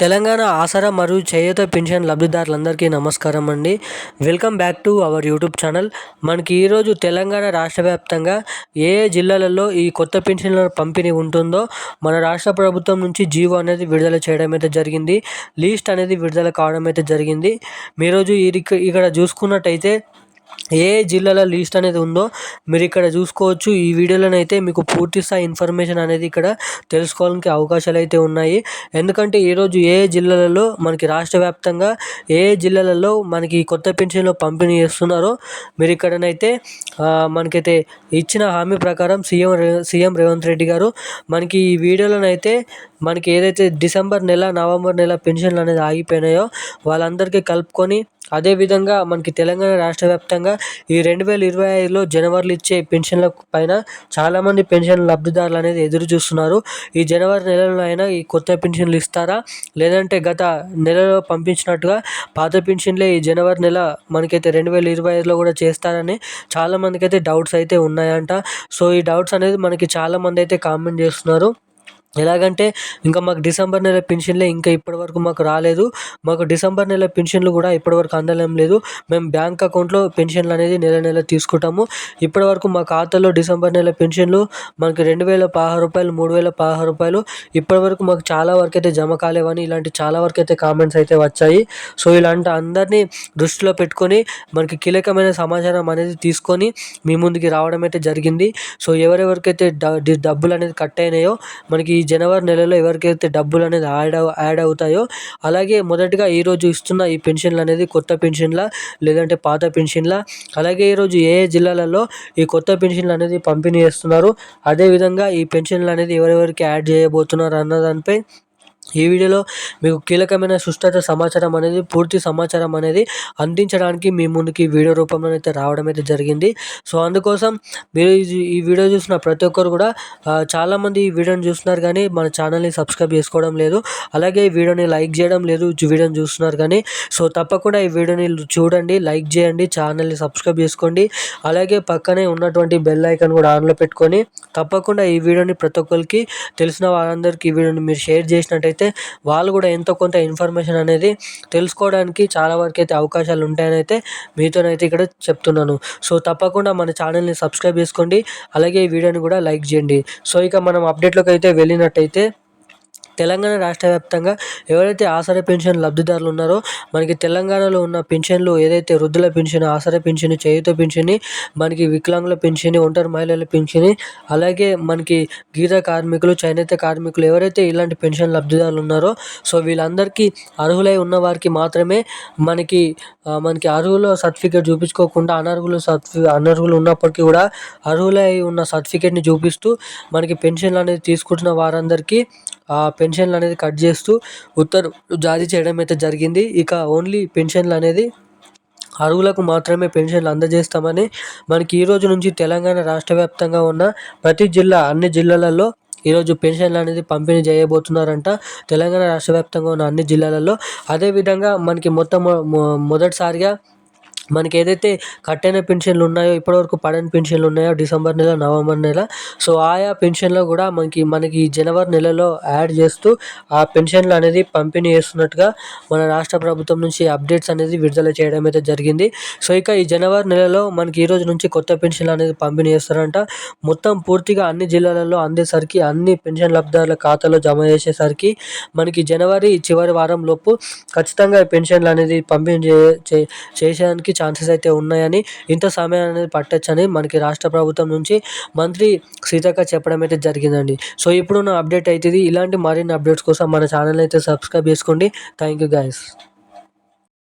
తెలంగాణ ఆసరా మరియు చేయూత పింఛన్ లబ్ధిదారులందరికీ నమస్కారం అండి. Welcome back to our YouTube channel. మనకి ఈరోజు తెలంగాణ రాష్ట్ర వ్యాప్తంగా ఏ ఏ జిల్లాలలో ఈ కొత్త పింఛన్ల పంపిణీ ఉంటుందో మన రాష్ట్ర ప్రభుత్వం నుంచి జీవో అనేది విడుదల చేయడం అయితే జరిగింది. లిస్ట్ అనేది విడుదల కావడం అయితే జరిగింది. ఈరోజు ఇక్కడ చూసుకున్నట్టయితే ఏ జిల్లాల లిస్ట్ అనేది ఉందో మీరు ఇక్కడ చూసుకోవచ్చు. ఈ వీడియోలోనైతే మీకు పూర్తి స్థాయి ఇన్ఫర్మేషన్ అనేది ఇక్కడ తెలుసుకోవడానికి అవకాశాలు అయితే ఉన్నాయి. ఎందుకంటే ఈరోజు ఏ జిల్లాలలో మనకి రాష్ట్ర వ్యాప్తంగా ఏ జిల్లాలలో మనకి కొత్త పెన్షన్లు పంపిణీ చేస్తున్నారో మీరు ఇక్కడనైతే మనకైతే ఇచ్చిన హామీ ప్రకారం సీఎం రేవంత్ రెడ్డి గారు మనకి ఈ వీడియోలోనైతే మనకి ఏదైతే డిసెంబర్ నెల, నవంబర్ నెల పెన్షన్లు అనేది ఆగిపోయినాయో వాళ్ళందరికీ కలుపుకొని అదేవిధంగా మనకి తెలంగాణ రాష్ట్ర వ్యాప్తంగా ఈ 2025లో జనవరిలో ఇచ్చే పెన్షన్ల పైన చాలామంది పెన్షన్ లబ్ధిదారులు అనేది ఎదురు చూస్తున్నారు. ఈ జనవరి నెలలో అయినా ఈ కొత్త పెన్షన్లు ఇస్తారా, లేదంటే గత నెలలో పంపించినట్టుగా పాత పెన్షన్లే ఈ జనవరి నెల మనకైతే 2025లో కూడా చేస్తారని చాలామందికి అయితే డౌట్స్ అయితే ఉన్నాయంట. సో ఈ డౌట్స్ అనేది మనకి చాలామంది అయితే కామెంట్ చేస్తున్నారు. ఎలాగంటే ఇంకా మాకు డిసెంబర్ నెల పెన్షన్లే ఇంకా ఇప్పటివరకు మాకు రాలేదు, మాకు డిసెంబర్ నెల పెన్షన్లు కూడా ఇప్పటివరకు అందడం లేదు, మేము బ్యాంక్ అకౌంట్లో పెన్షన్లు అనేది నెల నెల తీసుకుంటాము, ఇప్పటివరకు మా ఖాతాలో డిసెంబర్ నెల పెన్షన్లు మనకి 2016 రూపాయలు, 3016 రూపాయలు ఇప్పటివరకు మాకు చాలా వరకు అయితే జమ కాలేవని ఇలాంటి చాలా వరకు అయితే కామెంట్స్ అయితే వచ్చాయి. సో ఇలాంటి అందరినీ దృష్టిలో పెట్టుకొని మనకి కీలకమైన సమాచారం అనేది తీసుకొని మీ ముందుకి రావడం అయితే జరిగింది. సో ఎవరెవరికైతే డబ్బులు అనేది కట్ అయినాయో మనకి ఈ జనవరి నెలలో ఎవరికైతే డబ్బులు అనేది యాడ్ అవుతాయో, అలాగే మొదటగా ఈరోజు ఇస్తున్న ఈ పెన్షన్లు అనేది కొత్త పెన్షన్ల లేదంటే పాత పెన్షన్ల, అలాగే ఈరోజు ఏ ఏ జిల్లాలలో ఈ కొత్త పెన్షన్లు అనేది పంపిణీ చేస్తున్నారు, అదేవిధంగా ఈ పెన్షన్లు అనేది ఎవరెవరికి యాడ్ చేయబోతున్నారు అన్న దానిపై ఈ వీడియోలో మీకు కీలకమైన సుష్ఠత సమాచారం అనేది, పూర్తి సమాచారం అనేది అందించడానికి మీ ముందుకి వీడియో రూపంలో అయితే రావడం అయితే జరిగింది. సో అందుకోసం మీరు ఈ వీడియో చూసిన ప్రతి ఒక్కరు కూడా చాలామంది ఈ వీడియోని చూస్తున్నారు కానీ మన ఛానల్ని సబ్స్క్రైబ్ చేసుకోవడం లేదు, అలాగే ఈ వీడియోని లైక్ చేయడం లేదు, వీడియోని చూస్తున్నారు కానీ. సో తప్పకుండా ఈ వీడియోని చూడండి, లైక్ చేయండి, ఛానల్ని సబ్స్క్రైబ్ చేసుకోండి, అలాగే పక్కనే ఉన్నటువంటి బెల్ ఐకాన్ కూడా ఆన్లో పెట్టుకొని తప్పకుండా ఈ వీడియోని ప్రతి ఒక్కరికి తెలిసిన వారందరికీ ఈ వీడియోని మీరు షేర్ చేసినట్టయితే వాళ్ళు కూడా ఎంతో కొంత ఇన్ఫర్మేషన్ అనేది తెలుసుకోవడానికి చాలా వరకు అయితే అవకాశాలు ఉంటాయని అయితే మీతోనైతే ఇక్కడ చెప్తున్నాను. సో తప్పకుండా మన ఛానల్ని సబ్స్క్రైబ్ చేసుకోండి, అలాగే ఈ వీడియోని కూడా లైక్ చేయండి. సో ఇక మనం అప్డేట్లోకి అయితే వెళ్ళినట్టయితే తెలంగాణ రాష్ట్ర వ్యాప్తంగా ఎవరైతే ఆసరా పెన్షన్ లబ్ధిదారులు ఉన్నారో మనకి తెలంగాణలో ఉన్న పెన్షన్లు ఏదైతే వృద్ధుల పెన్షన్, ఆసరా పెన్షన్, చేయూత పెన్షన్, మనకి వికలాంగుల పెన్షన్, ఒంటరి మహిళల పెన్షన్, అలాగే మనకి గీత కార్మికులు, చేనేత కార్మికులు ఎవరైతే ఇలాంటి పెన్షన్ లబ్ధిదారులు ఉన్నారో సో వీళ్ళందరికీ అర్హులై ఉన్న వారికి మాత్రమే మనకి అర్హుల సర్టిఫికేట్ చూపించుకోకుండా అనర్హులు ఉన్నప్పటికీ కూడా అర్హులై ఉన్న సర్టిఫికేట్ని చూపిస్తూ మనకి పెన్షన్లు అనేది తీసుకుంటున్న వారందరికీ ఆ పెన్షన్లు అనేది కట్ చేస్తూ ఉత్తర్వులు జారీ చేయడం అయితే జరిగింది. ఇక ఓన్లీ పెన్షన్లు అనేది అర్హులకు మాత్రమే పెన్షన్లు అందజేస్తామని మనకి ఈ రోజు నుంచి తెలంగాణ రాష్ట్ర వ్యాప్తంగా ఉన్న ప్రతి అన్ని జిల్లాలలో ఈరోజు పెన్షన్లు అనేది పంపిణీ చేయబోతున్నారంట తెలంగాణ రాష్ట్ర వ్యాప్తంగా ఉన్న అన్ని జిల్లాలలో. అదేవిధంగా మనకి మొదటిసారిగా మనకి ఏదైతే కట్టైన పెన్షన్లు ఉన్నాయో, ఇప్పటివరకు పడని పెన్షన్లు ఉన్నాయో డిసెంబర్ నెల, నవంబర్ నెల, సో ఆయా పెన్షన్లు కూడా మనకి జనవరి నెలలో యాడ్ చేస్తూ ఆ పెన్షన్లు అనేది పంపిణీ చేస్తున్నట్టుగా మన రాష్ట్ర ప్రభుత్వం నుంచి అప్డేట్స్ అనేది విడుదల చేయడం అయితే జరిగింది. సో ఇక ఈ జనవరి నెలలో మనకి ఈ రోజు నుంచి కొత్త పెన్షన్లు అనేది పంపిణీ చేస్తారంట. మొత్తం పూర్తిగా అన్ని జిల్లాలలో అందేసరికి, అన్ని పెన్షన్ లబ్ధిదారుల ఖాతాలో జమ చేసేసరికి మనకి జనవరి చివరి వారం లోపు ఖచ్చితంగా పెన్షన్లు అనేది పంపిణీ చేసేదానికి ఛాన్సెస్ అయితే ఉన్నాయని, ఇంత సమయం అనేది పట్టొచ్చని మనకి రాష్ట్ర ప్రభుత్వం నుంచి మంత్రి సీతక్క చెప్పడం అయితే జరిగిందండి. సో ఇప్పుడున్న అప్డేట్ అయితే ఇలాంటి మరిన్ని అప్డేట్స్ కోసం మన ఛానల్ అయితే సబ్స్క్రైబ్ చేసుకోండి. Thank you guys.